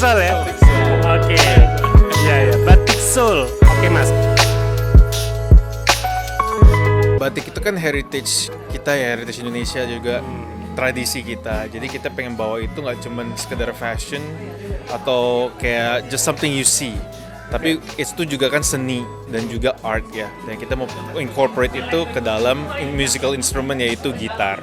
soul ya. Oke. Iya ya, batik soul. Oke Mas. Batik itu kan heritage kita ya, heritage Indonesia juga, tradisi kita. Jadi kita pengen bawa itu nggak cuma sekedar fashion atau kayak just something you see, tapi itu juga kan seni dan juga art ya. Dan kita mau incorporate itu ke dalam musical instrument yaitu gitar.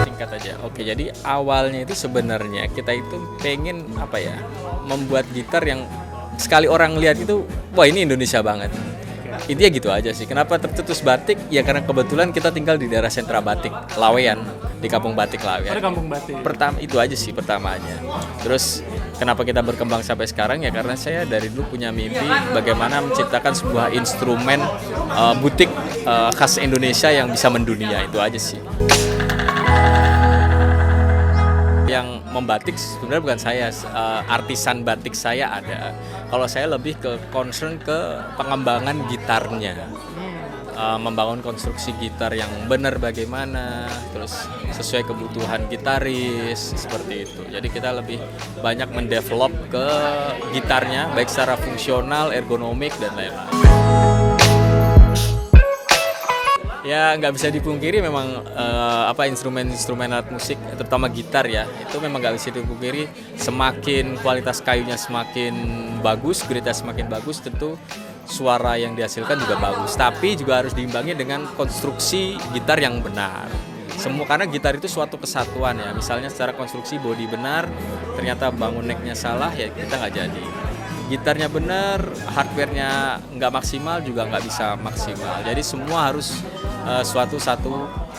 Singkat aja. Oke, jadi awalnya itu sebenarnya kita itu pengen apa ya, membuat gitar yang sekali orang lihat itu, wah ini Indonesia banget. Intinya gitu aja sih. Kenapa tercetus batik? Ya karena kebetulan kita tinggal di daerah sentra batik, Laweyan, di Kampung Batik Laweyan. Ada kampung batik. Pertama itu aja sih pertamanya. Terus kenapa kita berkembang sampai sekarang ya karena saya dari dulu punya mimpi bagaimana menciptakan sebuah instrumen butik khas Indonesia yang bisa mendunia, itu aja sih. Yang membatik sebenarnya bukan saya, artisan batik saya ada. Kalau saya lebih ke concern ke pengembangan gitarnya, membangun konstruksi gitar yang benar bagaimana, terus sesuai kebutuhan gitaris seperti itu. Jadi kita lebih banyak mendevelop ke gitarnya, baik secara fungsional, ergonomik dan lain-lain. Ya nggak bisa dipungkiri memang instrumen-instrumen alat musik terutama gitar ya itu memang nggak bisa dipungkiri semakin kualitas kayunya semakin bagus, gritnya semakin bagus tentu suara yang dihasilkan juga bagus, tapi juga harus diimbangi dengan konstruksi gitar yang benar. Semua karena gitar itu suatu kesatuan ya, misalnya secara konstruksi bodi benar ternyata bangun necknya salah ya kita nggak jadi. Gitarnya benar, hardware-nya nggak maksimal juga nggak bisa maksimal. Jadi semua harus satu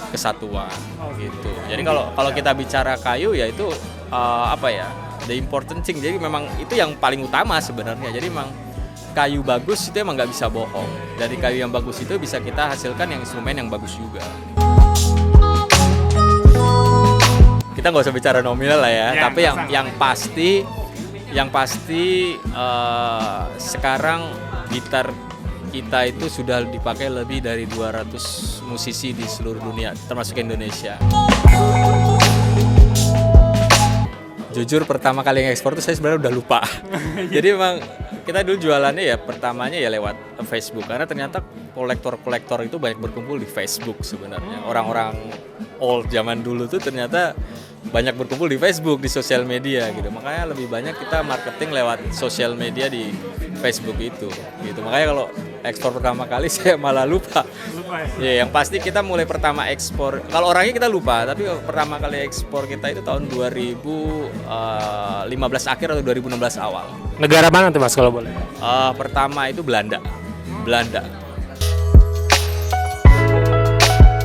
kesatuan gitu. Jadi kalau kita bicara kayu ya itu the important thing. Jadi memang itu yang paling utama sebenarnya. Jadi memang kayu bagus itu emang nggak bisa bohong. Dari kayu yang bagus itu bisa kita hasilkan yang instrumen yang bagus juga. Kita nggak usah bicara nominal lah ya, tapi yang pasti sekarang gitar kita itu sudah dipakai lebih dari 200 musisi di seluruh dunia, termasuk Indonesia. Jujur pertama kali ngekspor itu saya sebenarnya udah lupa. Jadi memang kita dulu jualannya ya pertamanya ya lewat Facebook, karena ternyata kolektor-kolektor itu banyak berkumpul di Facebook sebenarnya. Orang-orang old zaman dulu tuh ternyata banyak berkumpul di Facebook, di sosial media gitu. Makanya lebih banyak kita marketing lewat sosial media di Facebook itu gitu. Makanya kalau ekspor pertama kali saya malah lupa. Ya, yang pasti kita mulai pertama ekspor. Kalau orangnya kita lupa, tapi pertama kali ekspor kita itu tahun 2015 akhir atau 2016 awal. Negara mana tuh Mas kalau boleh? Pertama itu Belanda.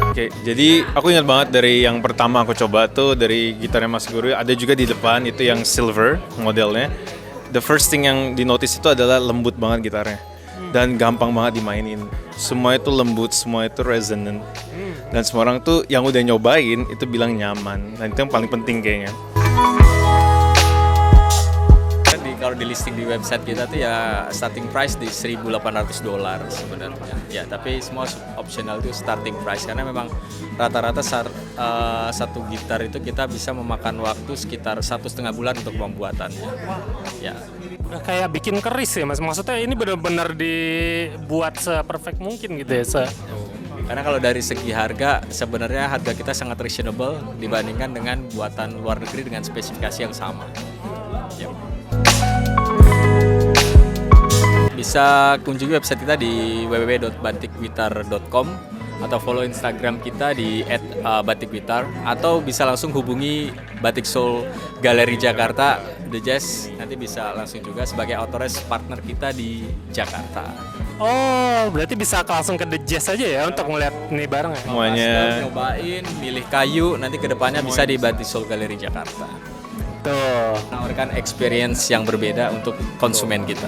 Oke, jadi aku ingat banget dari yang pertama aku coba tuh dari gitarnya Mas Guru, ada juga di depan itu yang silver modelnya. The first thing yang di notice itu adalah lembut banget gitarnya dan gampang banget dimainin. Semua itu lembut, semua itu resonant. Dan semua orang tuh yang udah nyobain itu bilang nyaman. Dan itu yang paling penting kayaknya. Kalau di listing di website kita tuh ya starting price di $1.800 sebenarnya. Ya, tapi semua optional itu starting price karena memang rata-rata satu gitar itu kita bisa memakan waktu sekitar 1,5 bulan untuk pembuatannya. Ya. Udah kayak bikin keris ya Mas. Maksudnya ini benar-benar dibuat se-perfect mungkin gitu ya. Karena kalau dari segi harga sebenarnya harga kita sangat reasonable dibandingkan dengan buatan luar negeri dengan spesifikasi yang sama. Ya. Bisa kunjungi website kita di www.batikguitar.com atau follow Instagram kita di @batikguitar atau bisa langsung hubungi Batik Soul Galeri Jakarta The Jazz, nanti bisa langsung juga sebagai authorized partner kita di Jakarta. Oh, berarti bisa langsung ke The Jazz aja ya untuk ngeliat nih bareng ya? Semuanya Nyobain, milih kayu, nanti kedepannya bisa di Batik Soul Galeri Jakarta. Tuh. Menawarkan experience yang berbeda untuk konsumen kita.